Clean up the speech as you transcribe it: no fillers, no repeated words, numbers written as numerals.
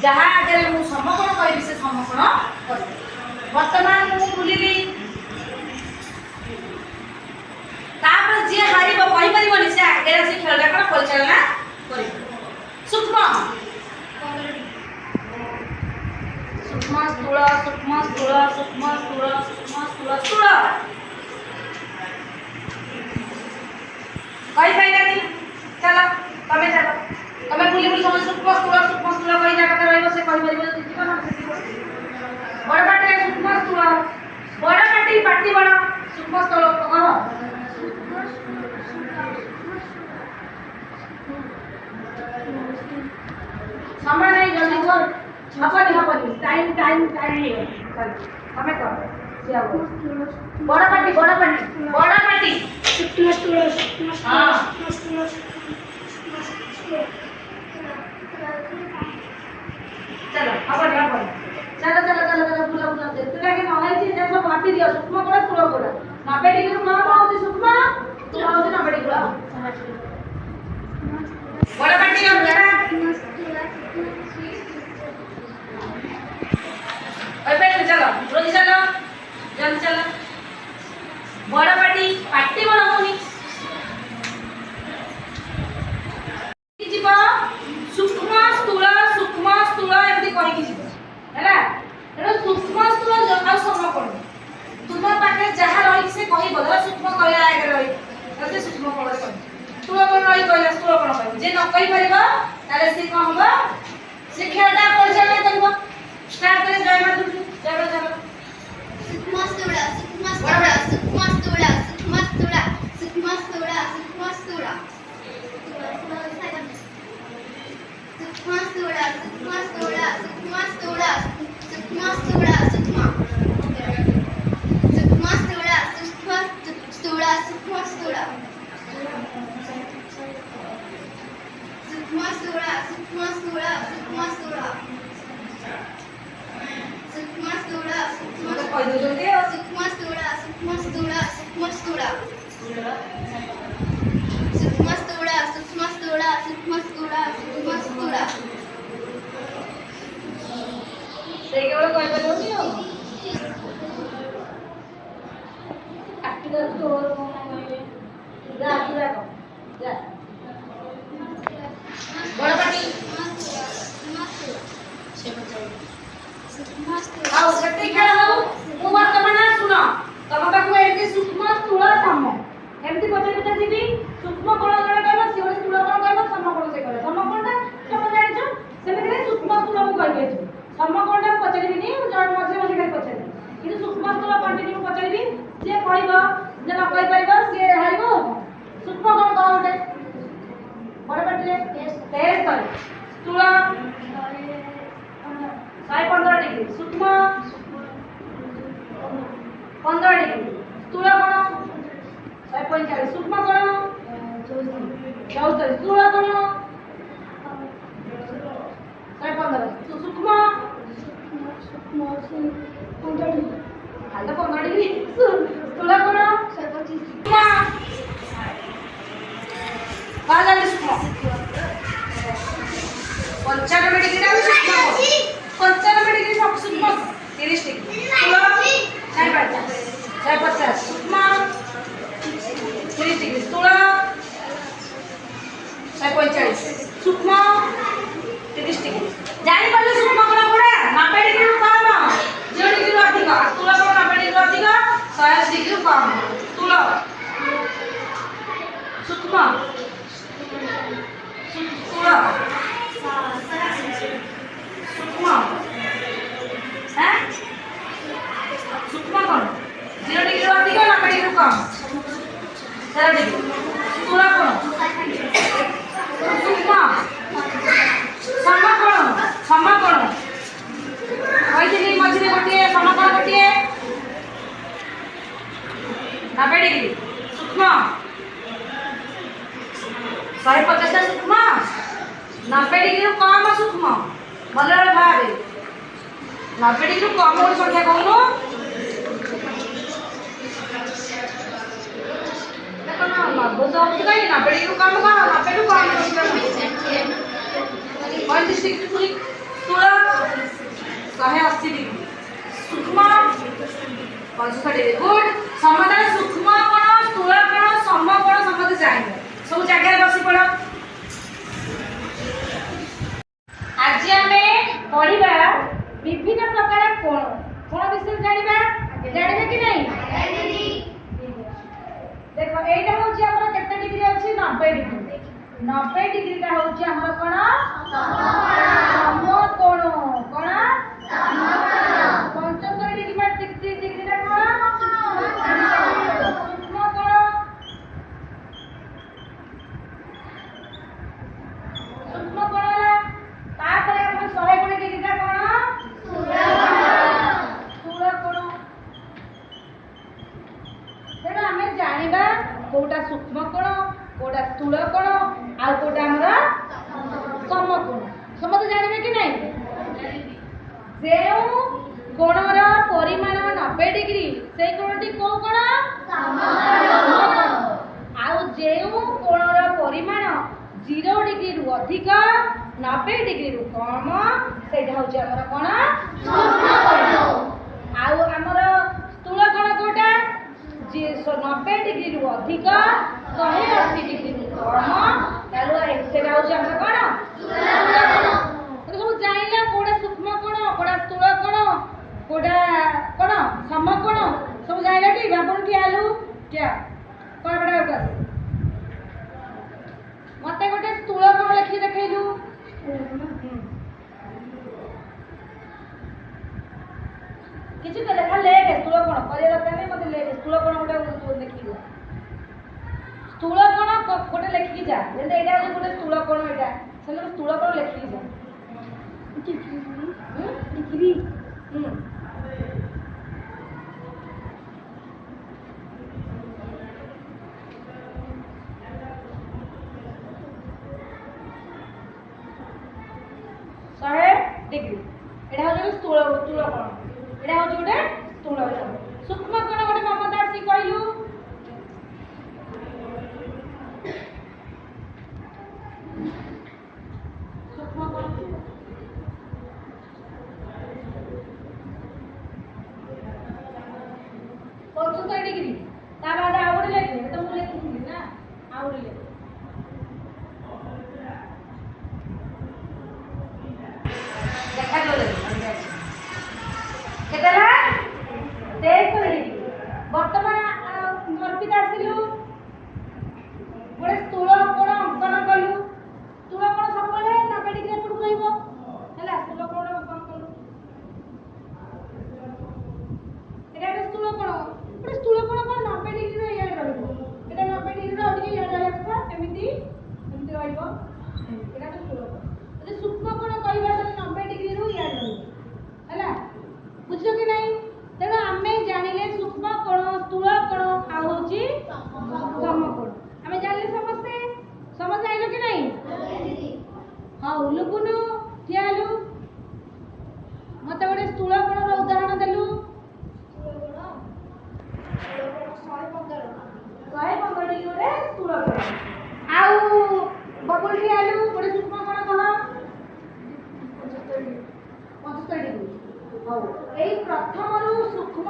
जहाँ आगे मुझे समकोण कहि से समकोण कर वर्तमान मुझे बुलिली तापर जे हारिबो कहि परिबोनी से आगे से खेलटा कोन परिचालना करिबो सूक्ष्म सूक्ष्म स्थूल सूक्ष्म स्थूल सूक्ष्म स्थूल सूक्ष्म स्थूल स्थूल कहि पाइलानी चलो तमे बुली बुली समझ सूक्ष्म स्थूल कहि जा कथा रहइबो से कहि परिबो जे जीवन बड़ पाटी सूक्ष्म स्थूल बड़ पाटी बड़ सूक्ष्म स्थूल कह समय नहीं जल्दी कर हपनी टाइम हमें कर सिया बड़ पाटी हां चलो हपनी चलो बुला देखते कि नलाई थी देखो पाटी दियो सूक्ष्म कोला स्थूल कोला नापे डिग्री मा होती सूक्ष्म स्थूल होती नापे डिग्री बड़ पाटी का बेटा चलो रोजी चलो जल्दी चलो बड़ा पाटी बड़ा होनी सूक्ष्म स्थूल एमती कहीं है सूक्ष्म स्थूल जो समकोण तुम पाखे जहाँ रही से कह सूक्ष्म कहला आगे रही सूक्ष्म कोण स्थूल कोण रही कहला स्थूल कोण कह जे न कहि परिबा ताले से कौन होगा से खेलटा परिचालन करबो स्टार्ट करे जय माता चलो सूक्ष्म स्थूल स्थूल 180 डिग्री सूक्ष्म 65 डिग्री गुड समदाय सूक्ष्म कोण स्थूल कोण सम कोण समझ जाइए सब जगह बसी पड़ आज हमें पढ़िबा विभिन्न प्रकार कोण कोण विषय जानिबा जानिबे कि नहीं देखो एटा होची हमर केते डिग्री अछि 90 डिग्री 90 डिग्री का होची हमर कोण समकोण कोण समकोण 75 डिग्री में 60 डिग्री का कोण समकोण समकोण तापर हम 120 डिग्री का कोण स्थूल कोण तेणु आम जाना कोटा सूक्ष्म कोण कोटा स्थूल कोण आ कोटा हमर समकोण समझ जानबे कि नहीं जेउ कोणर परिमाण 90 डिग्री से कोणटी को कोण समकोण आ जेउ कोणर परिमाण 0 डिग्री रु अधिक 90 डिग्री रु कम सेटा होची हमर कोण सूक्ष्म कोण आ हमर स्थूल कोण कोटा जे 90 डिग्री रु अधिक 180 डिग्री रु कम तालो सेटा होची हमर कोण स्थूल कोण सब जाइला कोडा सूक्ष्म कोण कोडा स्थूल कोण कोडा कोण समकोण सब जाइला टी बाबन की आलू क्या कोन बडा कर मते गोटे स्थूल कोण लिखि देखैलु किछि तो देखा ले के स्थूल कोण करे दरकार नहीं मते ले स्थूल कोण गोटे लिखि दो स्थूल कोण गोटे लिखि जा जेते एटा गोटे स्थूल कोण एटा सेले स्थूल कोण लिखि जा डिग्री डिग्री एटा हो स्थूल स्थूल कोण एटा हो गोटे स्थूल कोण सूक्ष्म कोण गोटे ममता सी कहलु सूक्ष्म कोण 75 डिग्री ता बाद आउड लेखे तो मु लेखि ना आउड लेखे देखा जो केतला 23 डिग्री वर्तमान अर्पित आसिलु गोटे स्थूल कोण अंकन कलु स्थूल कोण सबले 90 डिग्री एपट रहइबो हैला स्थूल कोण अंकन कलु एटा स्थूल कोण गोटे स्थूल कोण कोण 90 डिग्री रे याड रहइबो एटा 90 डिग्री रे ओडी याड रहइबो एमिति रहइबो एटा स्थूल कोण जे सूक्ष्म कोण कहबा 90 डिग्री रु याड रहइबो हैला बुझलो कि नहीं तेणु आमे जानिले सूक्ष्म कोण स्थूल कोण आ होची समकोण आमे जानिले समस्ते समझ आइलो कि नहीं हां लुकुनु थियालु मते गोटे स्थूल कोण रो उदाहरण देलु स्थूल कोण 115 डिग्री रे स्थूल कोण आउ बबुल थियालु गोटे सूक्ष्म कोण कह 75 डिग्री हौ एई प्रथम रु सूक्ष्म